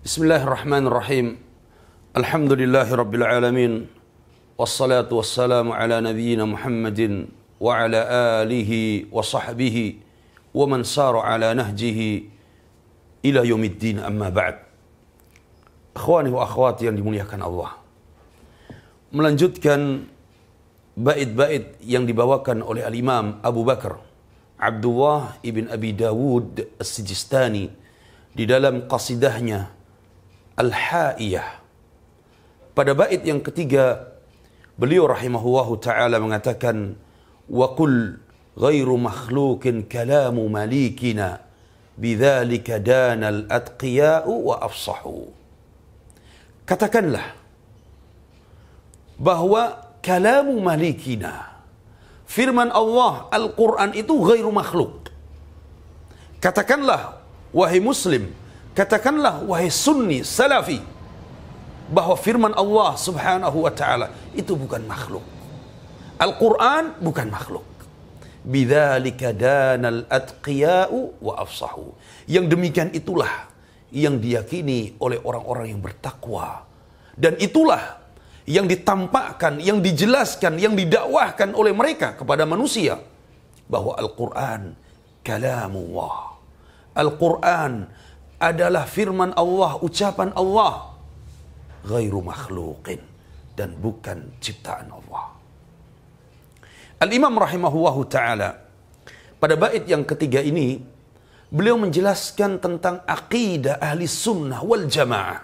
Bismillahirrahmanirrahim. Alhamdulillahi rabbil alamin. Wassalatu wassalamu ala nabiyyina Muhammadin wa ala alihi wa sahbihi wa man sara ala nahjihi ila yaumiddin, amma ba'd. Akhwani wa akhwati yang dimuliakan Allah, melanjutkan bait-bait yang dibawakan oleh Al-Imam Abu Bakar Abdullah ibn Abi Dawud As-Sijistani di dalam qasidahnya Al-Ha'iyah. Pada bait yang ketiga, beliau rahimahullahu ta'ala mengatakan, wa qul ghairu makhlukin kalamu malikina bidzalika danal atqiya'u wa afsahu. Katakanlah bahwa kalamu malikina, firman Allah Al-Quran itu ghairu makhluk. Katakanlah wahai muslim, katakanlah wahai sunni salafi, bahwa firman Allah subhanahu wa ta'ala itu bukan makhluk. Al-Quran bukan makhluk. Bidzalika danal atqiya'u wa afsahu. Yang demikian itulah yang diyakini oleh orang-orang yang bertakwa. Dan itulah yang ditampakkan, yang dijelaskan, yang didakwahkan oleh mereka kepada manusia, bahwa Al-Quran kalamullah. Al-Quran adalah firman Allah, ucapan Allah, ghairu makhluqin, dan bukan ciptaan Allah. Al-Imam rahimahullahu ta'ala pada bait yang ketiga ini, beliau menjelaskan tentang aqidah ahli sunnah wal jamaah,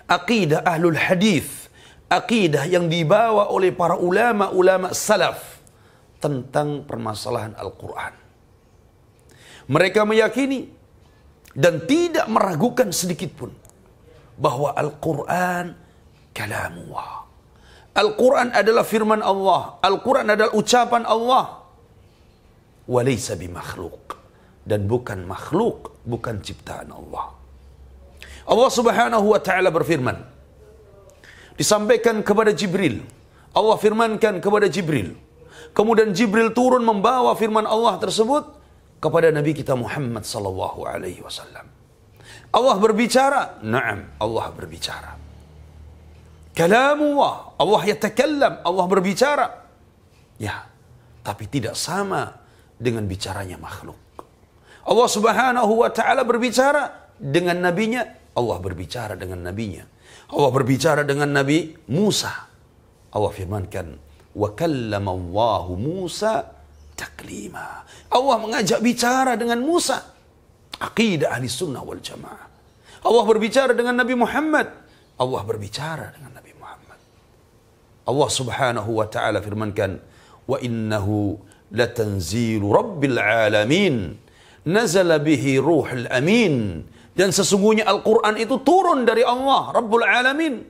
aqidah ahlul hadith, aqidah yang dibawa oleh para ulama-ulama salaf tentang permasalahan Al-Quran. Mereka meyakini dan tidak meragukan sedikit pun bahwa Al-Quran kalamullah. Al-Quran adalah firman Allah. Al-Quran adalah ucapan Allah. Walaysa bimakhluk, dan bukan makhluk, bukan ciptaan Allah. Allah subhanahu wa ta'ala berfirman, disampaikan kepada Jibril. Allah firmankan kepada Jibril. Kemudian Jibril turun membawa firman Allah tersebut kepada Nabi kita Muhammad sallallahu alaihi wasallam. Allah berbicara, na'am, Allah berbicara. Kalamullah, Allah yatakallam, Allah berbicara. Ya, tapi tidak sama dengan bicaranya makhluk. Allah subhanahu wa ta'ala berbicara dengan nabinya, Allah berbicara dengan nabinya. Allah berbicara dengan Nabi Musa. Allah firmankan, wa kallamallahu Musa taklima. Allah mengajak bicara dengan Musa. Aqidah ahli sunnah wal jamaah. Allah berbicara dengan Nabi Muhammad. Allah berbicara dengan Nabi Muhammad. Allah subhanahu wa ta'ala firmankan, wa innahu latanzilu rabbil alamin, nazala bihi ruhul amin. Dan sesungguhnya Al-Quran itu turun dari Allah Rabbul Alamin,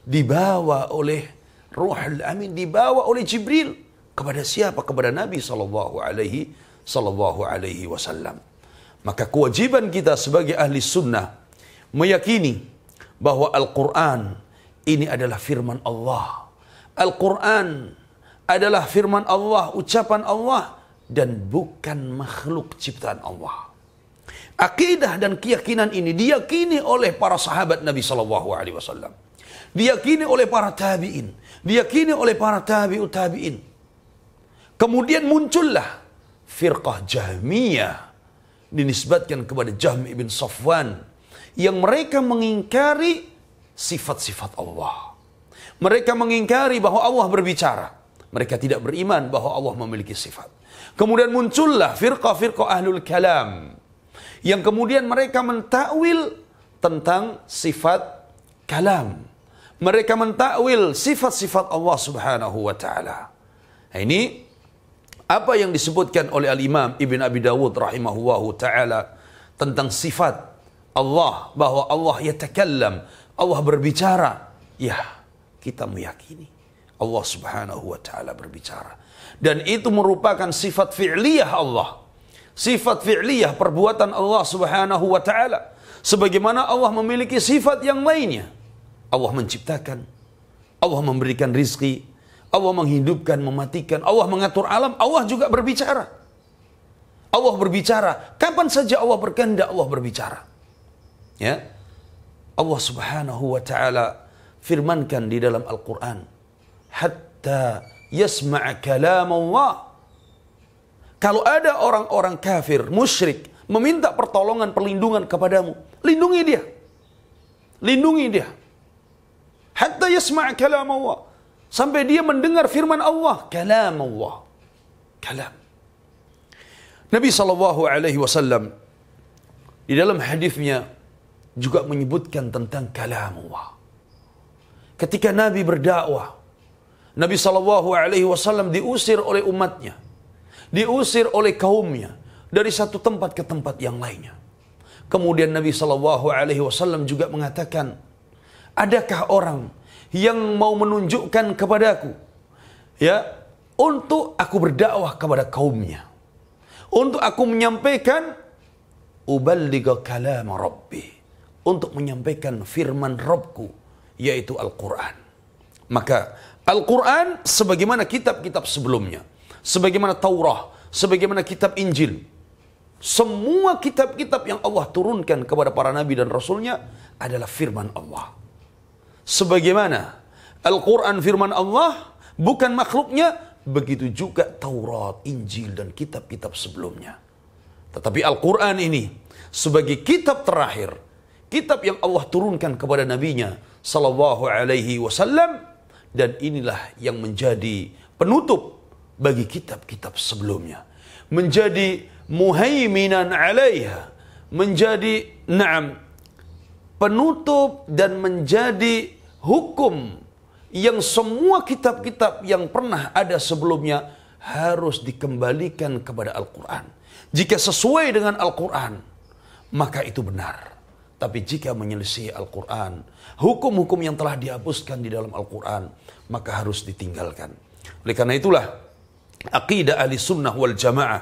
dibawa oleh Ruhul Amin, dibawa oleh Jibril. Kepada siapa? Kepada Nabi sallallahu alaihi wasallam. Maka kewajiban kita sebagai ahli sunnah meyakini bahwa Al-Quran ini adalah firman Allah. Al-Quran adalah firman Allah, ucapan Allah, dan bukan makhluk ciptaan Allah. Akidah dan keyakinan ini diyakini oleh para sahabat Nabi sallallahu alaihi wasallam. Diyakini oleh para tabi'in, diyakini oleh para tabi'ut tabi'in. Kemudian muncullah firqah Jahmiyah, dinisbatkan kepada Jahm ibn Safwan, yang mereka mengingkari sifat-sifat Allah. Mereka mengingkari bahwa Allah berbicara. Mereka tidak beriman bahwa Allah memiliki sifat. Kemudian muncullah firqah-firqah ahlul kalam, yang kemudian mereka mentakwil tentang sifat kalam. Mereka mentakwil sifat-sifat Allah subhanahu wa ta'ala. Ini apa yang disebutkan oleh Al-Imam Ibn Abi Dawud rahimahullahu ta'ala tentang sifat Allah, bahwa Allah yatakallam, Allah berbicara. Ya, kita meyakini Allah subhanahu wa ta'ala berbicara. Dan itu merupakan sifat fi'liyah Allah. Sifat fi'liyah, perbuatan Allah subhanahu wa ta'ala. Sebagaimana Allah memiliki sifat yang lainnya. Allah menciptakan, Allah memberikan rizki, Allah menghidupkan, mematikan, Allah mengatur alam, Allah juga berbicara. Allah berbicara. Kapan saja Allah berkehendak, Allah berbicara. Ya. Allah Subhanahu wa taala firmankan di dalam Al-Qur'an, hatta yasma' kalam Allah. Kalau ada orang-orang kafir, musyrik, meminta pertolongan, perlindungan kepadamu, lindungi dia. Lindungi dia. Hatta yasma' kalam Allah. Sampai dia mendengar firman Allah. Kalam Allah. Kalam. Nabi SAW di dalam hadisnya juga menyebutkan tentang kalam Allah. Ketika Nabi berdakwah, Nabi SAW diusir oleh umatnya, diusir oleh kaumnya dari satu tempat ke tempat yang lainnya. Kemudian Nabi SAW juga mengatakan, adakah orang yang mau menunjukkan kepadaku, ya, untuk aku berdakwah kepada kaumnya, untuk aku menyampaikan uballigha kalam Rabbi, untuk menyampaikan firman Rabbku, yaitu Al-Quran. Maka Al-Quran sebagaimana kitab-kitab sebelumnya, sebagaimana Taurah, sebagaimana kitab Injil, semua kitab-kitab yang Allah turunkan kepada para nabi dan rasulnya adalah firman Allah. Sebagaimana Al-Quran firman Allah, bukan makhluknya, begitu juga Taurat, Injil, dan kitab-kitab sebelumnya. Tetapi Al-Quran ini sebagai kitab terakhir, kitab yang Allah turunkan kepada nabinya sallallahu alaihi wasallam, dan inilah yang menjadi penutup bagi kitab-kitab sebelumnya, menjadi muhaiminan alaiha, menjadi penutup dan menjadi hukum yang semua kitab-kitab yang pernah ada sebelumnya harus dikembalikan kepada Al-Quran. Jika sesuai dengan Al-Quran, maka itu benar. Tapi jika menyelisih Al-Quran, hukum-hukum yang telah dihapuskan di dalam Al-Quran, maka harus ditinggalkan. Oleh karena itulah, aqidah ahli sunnah wal jamaah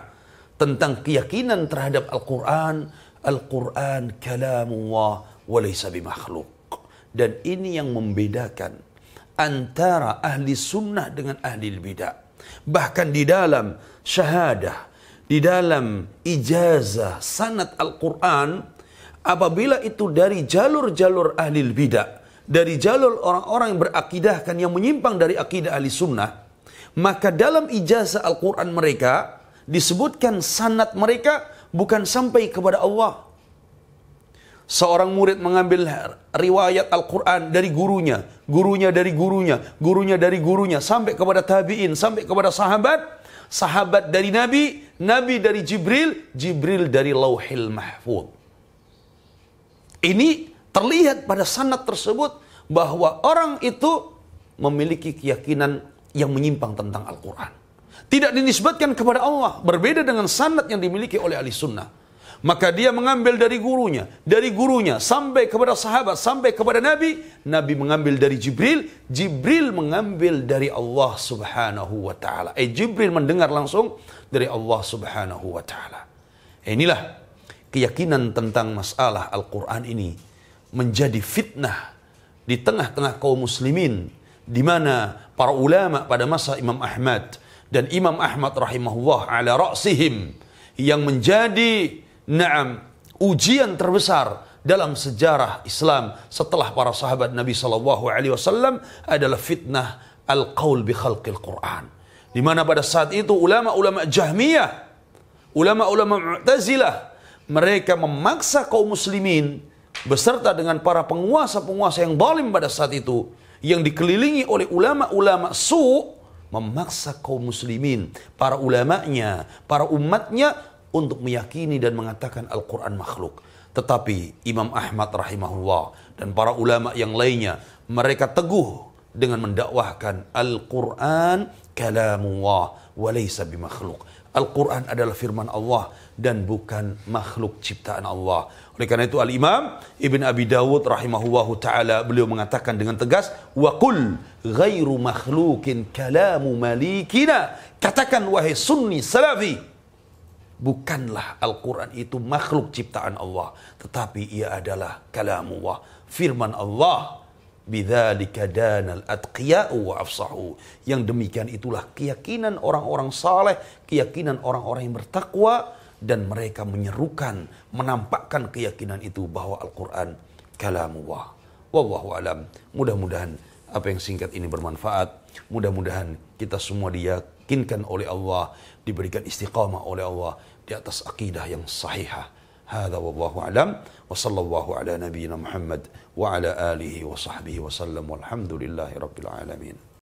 tentang keyakinan terhadap Al-Quran, Al-Quran kalamullah wa laysa bimakhluk. Dan ini yang membedakan antara ahli sunnah dengan ahli bidah. Bahkan di dalam syahadah, di dalam ijazah sanad Al-Quran, apabila itu dari jalur-jalur ahli bidah, dari jalur orang-orang yang berakidahkan, yang menyimpang dari akidah ahli sunnah, maka dalam ijazah Al-Quran mereka disebutkan sanad mereka bukan sampai kepada Allah. Seorang murid mengambil riwayat Al-Quran dari gurunya, gurunya dari gurunya, gurunya dari gurunya, sampai kepada tabi'in, sampai kepada sahabat, sahabat dari Nabi, Nabi dari Jibril, Jibril dari Lauhil Mahfuz. Ini terlihat pada sanad tersebut bahwa orang itu memiliki keyakinan yang menyimpang tentang Al-Quran. Tidak dinisbatkan kepada Allah, berbeda dengan sanad yang dimiliki oleh ahli sunnah. Maka dia mengambil dari gurunya, sampai kepada sahabat, sampai kepada Nabi, Nabi mengambil dari Jibril, Jibril mengambil dari Allah Subhanahu wa ta'ala. Jibril mendengar langsung dari Allah Subhanahu wa ta'ala. Inilah keyakinan tentang masalah Al-Quran ini menjadi fitnah di tengah-tengah kaum muslimin, di mana para ulama pada masa Imam Ahmad dan Imam Ahmad rahimahullah ala ra'sihim, yang menjadi ujian terbesar dalam sejarah Islam setelah para sahabat Nabi SAW adalah fitnah al-qaul bi khalqil Quran. Di mana pada saat itu ulama-ulama Jahmiyah, ulama-ulama Mu'tazilah, mereka memaksa kaum muslimin beserta dengan para penguasa-penguasa yang zalim pada saat itu, yang dikelilingi oleh ulama-ulama memaksa kaum muslimin, para ulamanya, para umatnya, untuk meyakini dan mengatakan Al-Quran makhluk. Tetapi Imam Ahmad rahimahullah dan para ulama yang lainnya, mereka teguh dengan mendakwahkan Al-Quran kalamullah wa laysa bimakhluk. Al-Quran adalah firman Allah dan bukan makhluk ciptaan Allah. Oleh karena itu Al-Imam Ibn Abi Dawud rahimahullahu ta'ala, beliau mengatakan dengan tegas, wa qul ghairu makhlukin kalamu malikina. Katakan wahai sunni salafi, bukanlah Al-Quran itu makhluk ciptaan Allah, tetapi ia adalah kalamullah, firman Allah. Bidzalika danal atqiya'u wa afsahu. Yang demikian itulah keyakinan orang-orang saleh, keyakinan orang-orang yang bertakwa, dan mereka menyerukan, menampakkan keyakinan itu bahwa Al-Quran kalamullah. Wallahu alam. Mudah-mudahan apa yang singkat ini bermanfaat. Mudah-mudahan kita semua diyakinkan oleh Allah, diberikan istiqamah oleh Allah di atas akidah yang sahihah. Hadza wallahu alam wa sallallahu ala nabiyyina Muhammad wa ala alihi wa sahbihi wa sallam walhamdulillahi rabbil alamin.